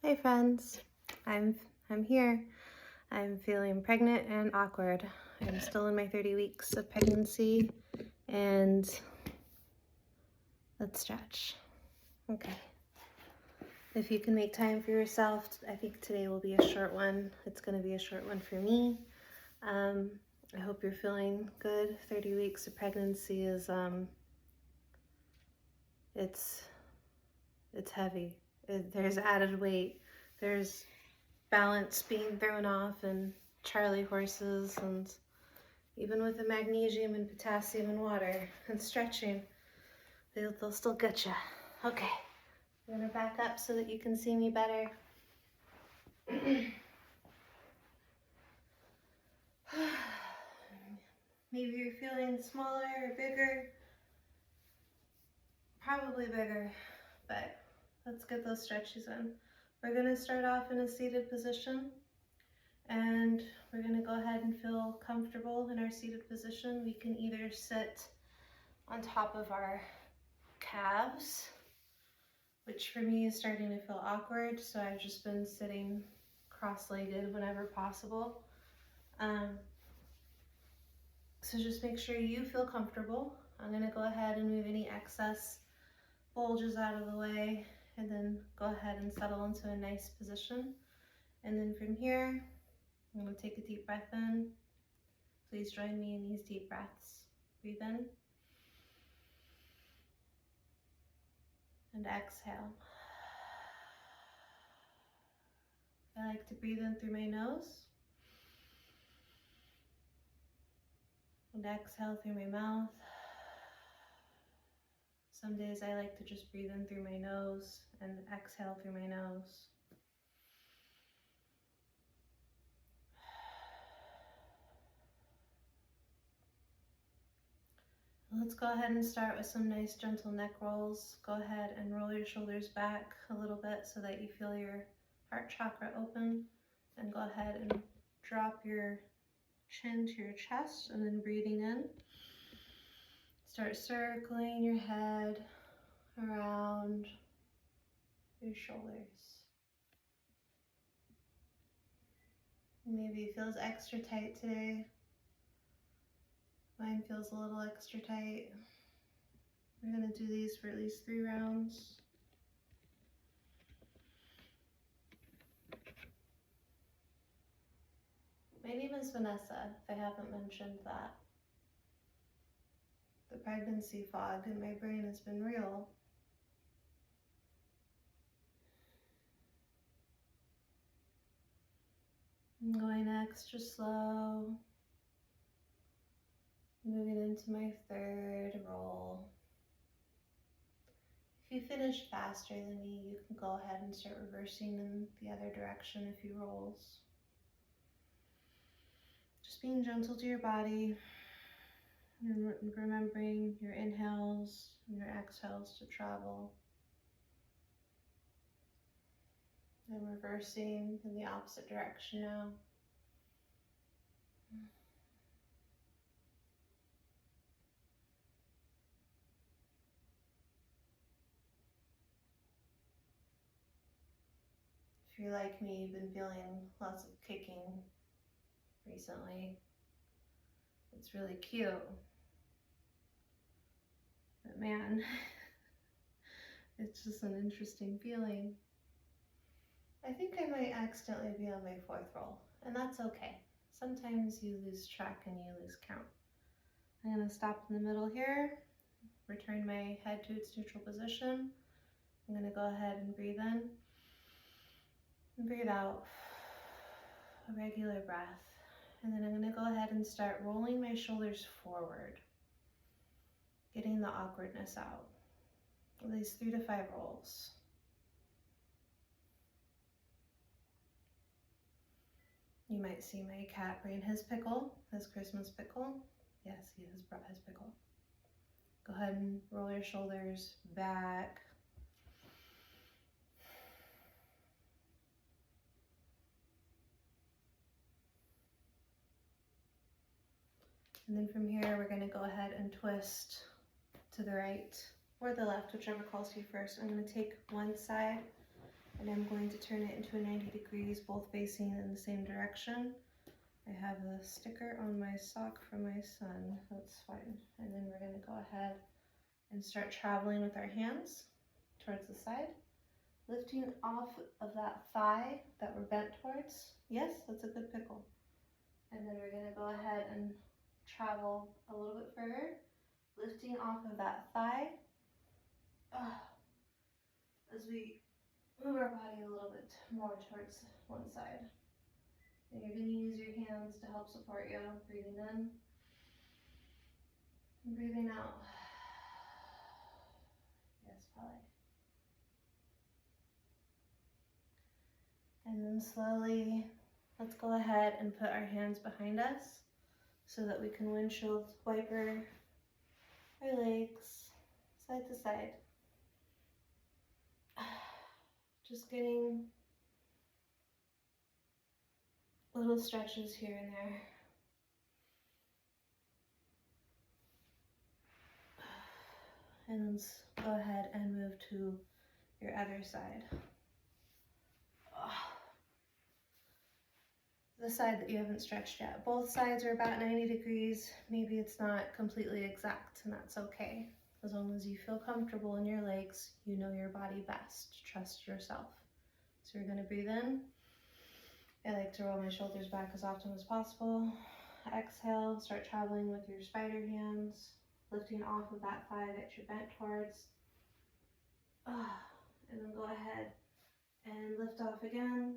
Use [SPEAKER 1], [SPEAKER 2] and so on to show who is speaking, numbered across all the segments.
[SPEAKER 1] Hey friends, I'm here. I'm feeling pregnant and awkward. I'm still in my 30 weeks of pregnancy and let's stretch. Okay. If you can make time for yourself, I think today will be a short one. It's going to be a short one for me. I hope you're feeling good. 30 weeks of pregnancy is it's heavy. There's added weight. There's balance being thrown off and Charlie horses, and even with the magnesium and potassium and water and stretching, they'll still get you. Okay, I'm gonna back up so that you can see me better. Maybe you're feeling smaller or bigger, probably bigger, but let's get those stretches in. We're gonna start off in a seated position. And we're gonna go ahead and feel comfortable in our seated position. We can either sit on top of our calves, which for me is starting to feel awkward, so I've just been sitting cross-legged whenever possible. So just make sure you feel comfortable. I'm gonna go ahead and move any excess bulges out of the way and then go ahead and settle into a nice position. And then from here, I'm gonna take a deep breath in. Please join me in these deep breaths. Breathe in and exhale. I like to breathe in through my nose and exhale through my mouth. Some days I like to just breathe in through my nose and exhale through my nose. Let's go ahead and start with some nice gentle neck rolls. Go ahead and roll your shoulders back a little bit so that you feel your heart chakra open. And go ahead and drop your chin to your chest, and then breathing in. Start circling your head around your shoulders. Maybe it feels extra tight today. Mine feels a little extra tight. We're gonna do these for at least 3 rounds. My name is Vanessa, if I haven't mentioned that. The pregnancy fog in my brain has been real. I'm going extra slow. Moving into my 3rd roll. If you finished faster than me, you can go ahead and start reversing in the other direction a few rolls. Just being gentle to your body and remembering your inhales and your exhales to travel. I'm reversing in the opposite direction now. If you're like me, you've been feeling lots of kicking recently. It's really cute. But man, it's just an interesting feeling. I think I might accidentally be on my 4th roll, and that's okay. Sometimes you lose track and you lose count. I'm going to stop in the middle here, return my head to its neutral position. I'm going to go ahead and breathe in and breathe out, a regular breath. And then I'm going to go ahead and start rolling my shoulders forward, getting the awkwardness out. At least 3 to 5 rolls. You might see my cat bring his pickle, his Christmas pickle. Yes, he has brought his pickle. Go ahead and roll your shoulders back. And then from here, we're going to go ahead and twist to the right or the left, whichever calls you first. I'm going to take one side And I'm going to turn it into a 90 degrees, both facing in the same direction. I have a sticker on my sock for my son, that's fine. And then we're gonna go ahead and start traveling with our hands towards the side, lifting off of that thigh that we're bent towards. Yes, that's a good pickle. And then we're gonna go ahead and travel a little bit further, lifting off of that thigh as we move our body a little bit more towards one side. And you're gonna use your hands to help support you, breathing in and breathing out. Yes, Polly. And then slowly, let's go ahead and put our hands behind us so that we can windshield wiper our legs side to side. Just getting little stretches here and there. And then go ahead and move to your other side. The side that you haven't stretched yet. Both sides are about 90 degrees. Maybe it's not completely exact, and that's okay. As long as you feel comfortable in your legs, you know your body best. Trust yourself. So you're gonna breathe in. I like to roll my shoulders back as often as possible. Exhale, start traveling with your spider hands, lifting off of that thigh that you're bent towards. And then go ahead and lift off again.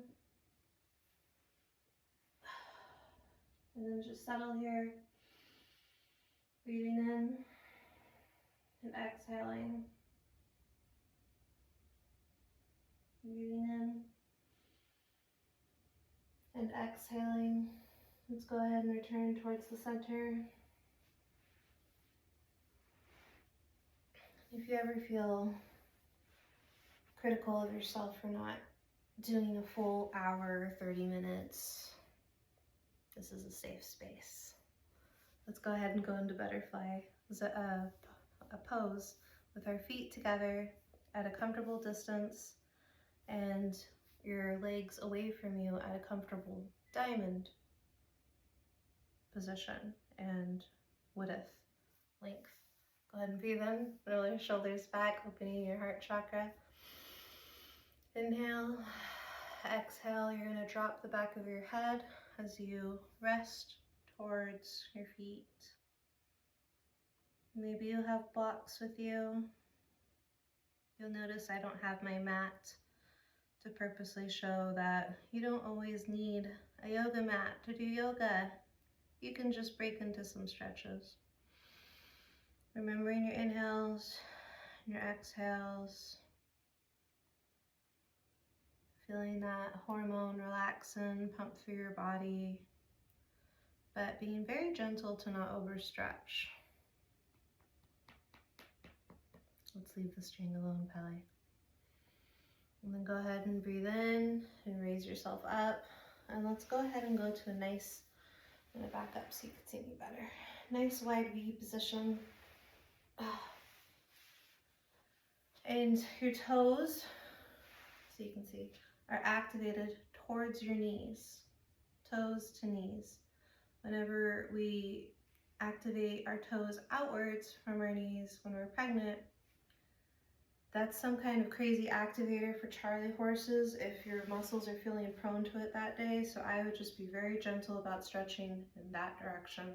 [SPEAKER 1] And then just settle here, breathing in and exhaling. Breathing in and exhaling. Let's go ahead and return towards the center. If you ever feel critical of yourself for not doing a full hour, 30 minutes, this is a safe space. Let's go ahead and go into butterfly. It's a pose with our feet together at a comfortable distance and your legs away from you at a comfortable diamond position and width, length. Go ahead and breathe in, roll your shoulders back, opening your heart chakra. Inhale, exhale, you're gonna drop the back of your head as you rest towards your feet. Maybe you have blocks with you. You'll notice I don't have my mat to purposely show that you don't always need a yoga mat to do yoga. You can just break into some stretches. Remembering your inhales, your exhales. Feeling that hormone relaxin' pump through your body, but being very gentle to not overstretch. Let's leave the string alone, Pele. And then go ahead and breathe in and raise yourself up. And let's go ahead and go to a nice, I'm gonna back up so you can see me better. Nice wide V position. And your toes, so you can see, are activated towards your knees, toes to knees. Whenever we activate our toes outwards from our knees when we're pregnant, that's some kind of crazy activator for Charlie horses if your muscles are feeling prone to it that day. So I would just be very gentle about stretching in that direction.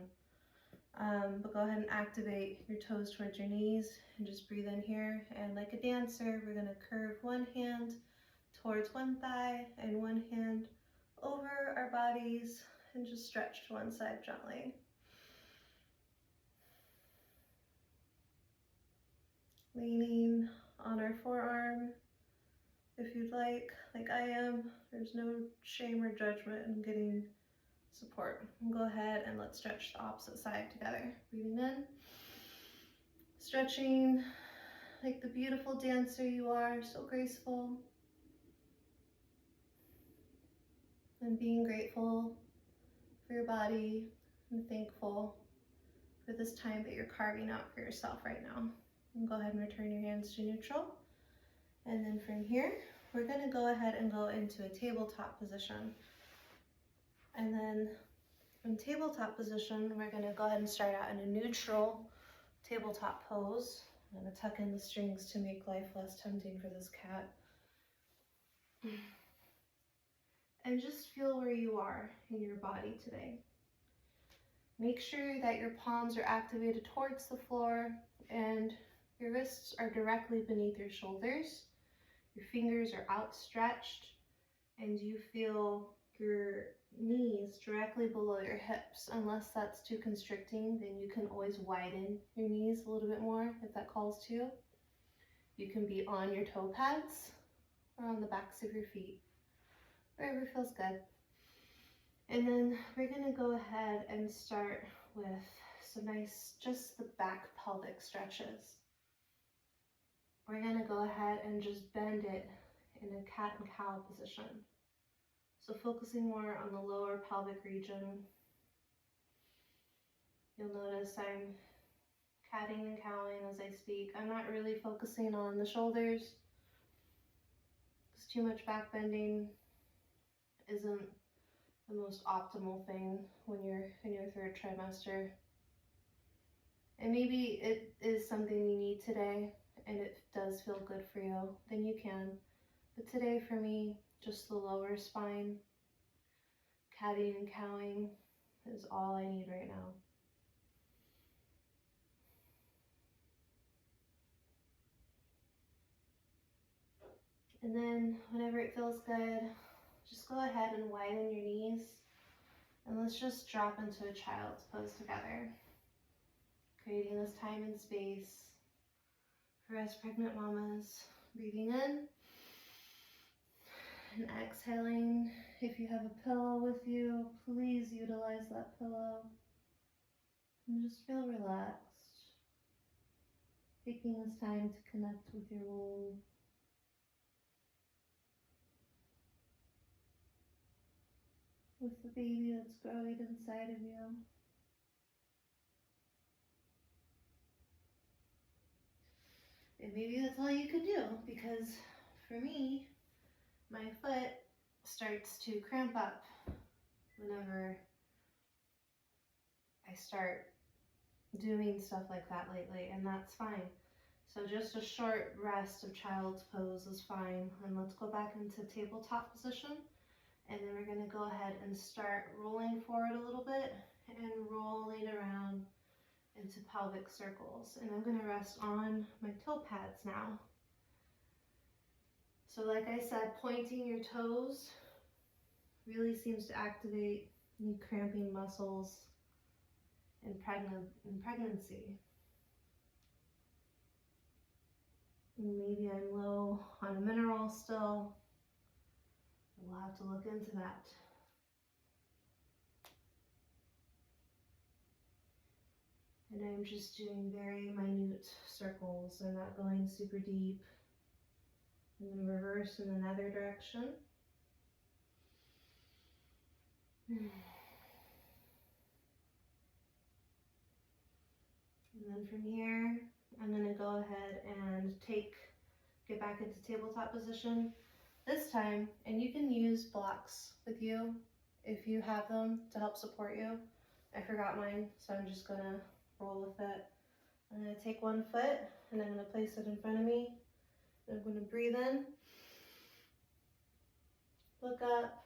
[SPEAKER 1] But go ahead and activate your toes towards your knees and just breathe in here. And like a dancer, we're gonna curve one hand towards one thigh and one hand over our bodies and just stretch to one side gently. Leaning on our forearm if you'd like I am. There's no shame or judgment in getting support. And go ahead and let's stretch the opposite side together. Breathing in, stretching like the beautiful dancer you are, so graceful. And being grateful for your body and thankful for this time that you're carving out for yourself right now. And go ahead and return your hands to neutral. And then from here, we're going to go ahead and go into a tabletop position. And then in tabletop position, we're going to go ahead and start out in a neutral tabletop pose. I'm going to tuck in the strings to make life less tempting for this cat. And just feel where you are in your body today. Make sure that your palms are activated towards the floor and your wrists are directly beneath your shoulders. Your fingers are outstretched and you feel your knees directly below your hips. Unless that's too constricting, then you can always widen your knees a little bit more if that calls to you. You can be on your toe pads or on the backs of your feet, wherever feels good. And then we're gonna go ahead and start with some nice, just the back pelvic stretches. We're gonna go ahead and just bend it in a cat and cow position. So focusing more on the lower pelvic region. You'll notice I'm catting and cowing as I speak. I'm not really focusing on the shoulders, because too much back bending isn't the most optimal thing when you're in your third trimester. And maybe it is something you need today and it does feel good for you, then you can. But today for me, just the lower spine, catting and cowing is all I need right now. And then whenever it feels good, just go ahead and widen your knees and let's just drop into a child's pose together, creating this time and space for us pregnant mamas. Breathing in and exhaling. If you have a pillow with you, please utilize that pillow and just feel relaxed, taking this time to connect with your womb. With the baby that's growing inside of you. And maybe that's all you could do, because for me, my foot starts to cramp up whenever I start doing stuff like that lately, and that's fine. So just a short rest of child's pose is fine. And let's go back into tabletop position. And then we're going to go ahead and start rolling forward a little bit and rolling around into pelvic circles. And I'm going to rest on my toe pads now. So like I said, pointing your toes really seems to activate the cramping muscles in pregnancy. And maybe I'm low on a mineral still. We'll have to look into that. And I'm just doing very minute circles. I'm not going super deep. And then reverse in another direction. And then from here, I'm going to go ahead and get back into tabletop position. This time, and you can use blocks with you if you have them to help support you. I forgot mine, so I'm just gonna roll with it. I'm gonna take one foot and I'm gonna place it in front of me. I'm gonna breathe in, look up,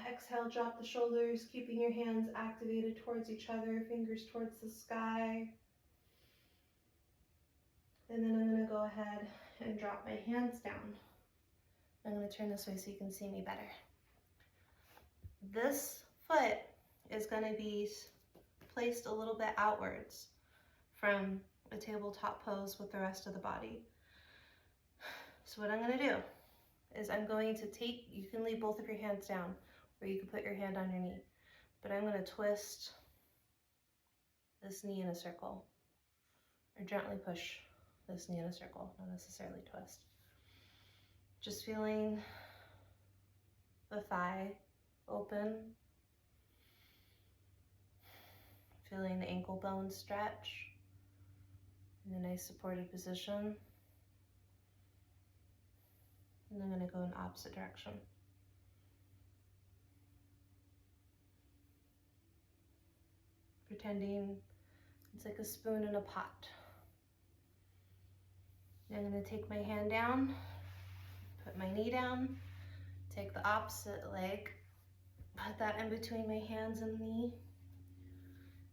[SPEAKER 1] exhale, drop the shoulders, keeping your hands activated towards each other, fingers towards the sky. And then I'm gonna go ahead and drop my hands down. I'm going to turn this way so you can see me better. This foot is going to be placed a little bit outwards from a tabletop pose with the rest of the body. So what I'm going to do is I'm going to take, you can leave both of your hands down or you can put your hand on your knee, but I'm going to twist this knee in a circle or gently push this knee in a circle, not necessarily twist. Just feeling the thigh open, feeling the ankle bone stretch in a nice supported position. And I'm going to go in the opposite direction. Pretending it's like a spoon in a pot. I'm going to take my hand down, put my knee down, take the opposite leg, put that in between my hands and knee,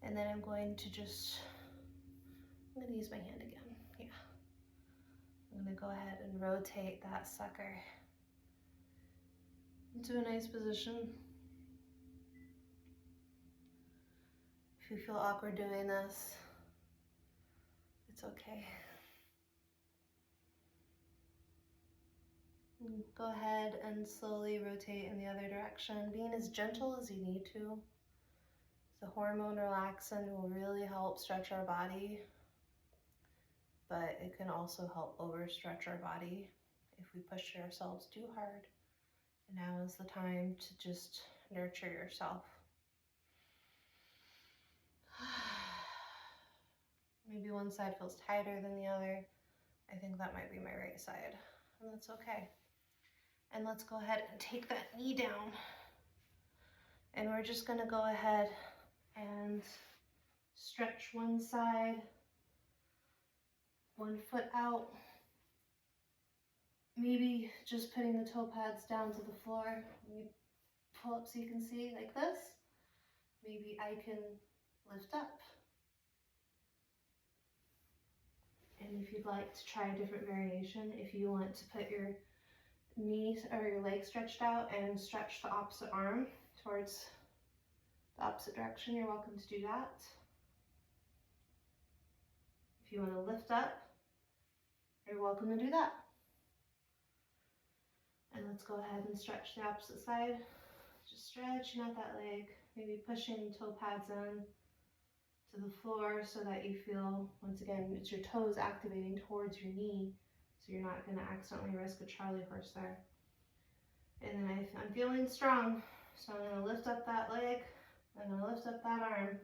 [SPEAKER 1] and then I'm going to I'm going to use my hand again. Yeah. I'm going to go ahead and rotate that sucker into a nice position. If you feel awkward doing this, it's okay. Go ahead and slowly rotate in the other direction, being as gentle as you need to. The hormone relaxant will really help stretch our body, but it can also help overstretch our body if we push ourselves too hard. And now is the time to just nurture yourself. Maybe one side feels tighter than the other. I think that might be my right side, and that's okay. And let's go ahead and take that knee down. And we're just gonna go ahead and stretch one side, one foot out. Maybe just putting the toe pads down to the floor. Let me pull up so you can see like this. Maybe I can lift up. And if you'd like to try a different variation, if you want to put your knees or your legs stretched out and stretch the opposite arm towards the opposite direction, you're welcome to do that. If you want to lift up, you're welcome to do that. And let's go ahead and stretch the opposite side. Just stretching out that leg, maybe pushing toe pads in to the floor so that you feel, once again, it's your toes activating towards your knee, so you're not going to accidentally risk a Charlie horse there. And then I'm feeling strong, so I'm going to lift up that leg, I'm going to lift up that arm.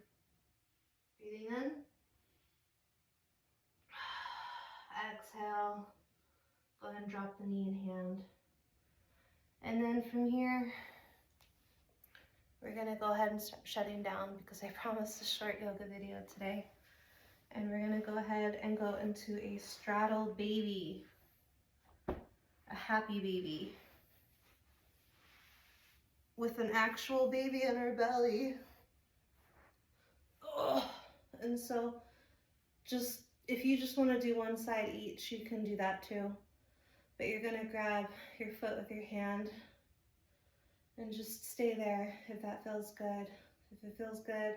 [SPEAKER 1] Breathing in. Exhale. Go ahead and drop the knee and hand. And then from here, we're going to go ahead and start shutting down because I promised a short yoga video today. And we're going to go ahead and go into a straddle baby, a happy baby, with an actual baby in her belly. Oh. And so if you just want to do one side each, you can do that too. But you're going to grab your foot with your hand and just stay there if that feels good. If it feels good,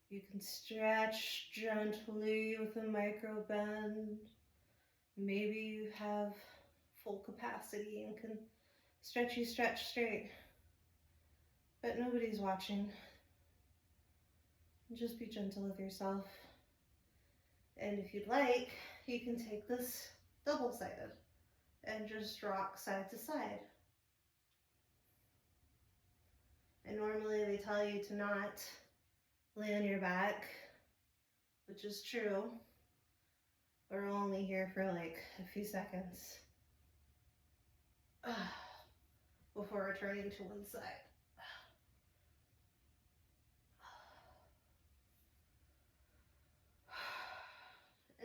[SPEAKER 1] you can stretch gently with a micro bend. Maybe you have full capacity and can stretch straight. But nobody's watching. Just be gentle with yourself. And if you'd like, you can take this double-sided and just rock side to side. And normally they tell you to not lay on your back, which is true. We're only here for like a few seconds before returning to one side.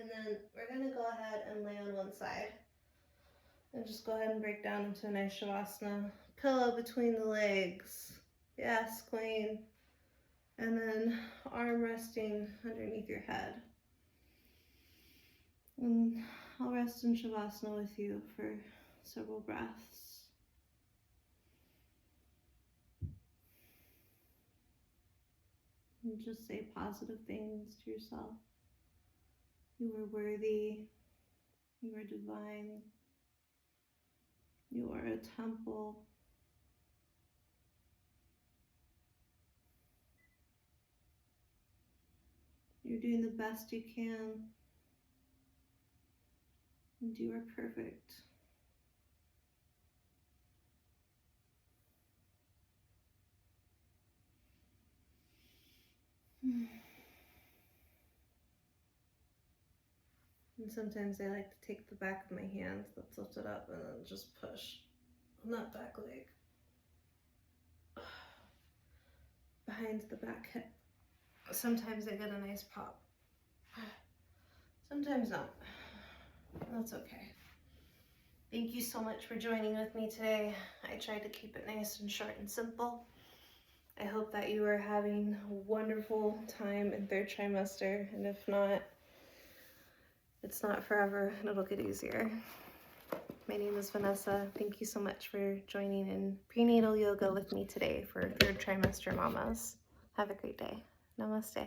[SPEAKER 1] And then we're going to go ahead and lay on one side. And just go ahead and break down into a nice Shavasana. Pillow between the legs. Yes, queen. And then arm resting underneath your head. And I'll rest in Shavasana with you for several breaths. And just say positive things to yourself. You are worthy. You are divine. You are a temple. You're doing the best you can. And you are perfect. And sometimes I like to take the back of my hand that's lifted up and then just push not back leg, behind the back hip. Sometimes I get a nice pop. Sometimes not. That's okay. Thank you so much for joining with me today. I tried to keep it nice and short and simple. I hope that you are having a wonderful time in third trimester, and if not, it's not forever and it'll get easier. My name is Vanessa. Thank you so much for joining in prenatal yoga with me today for third trimester mamas. Have a great day. Namaste.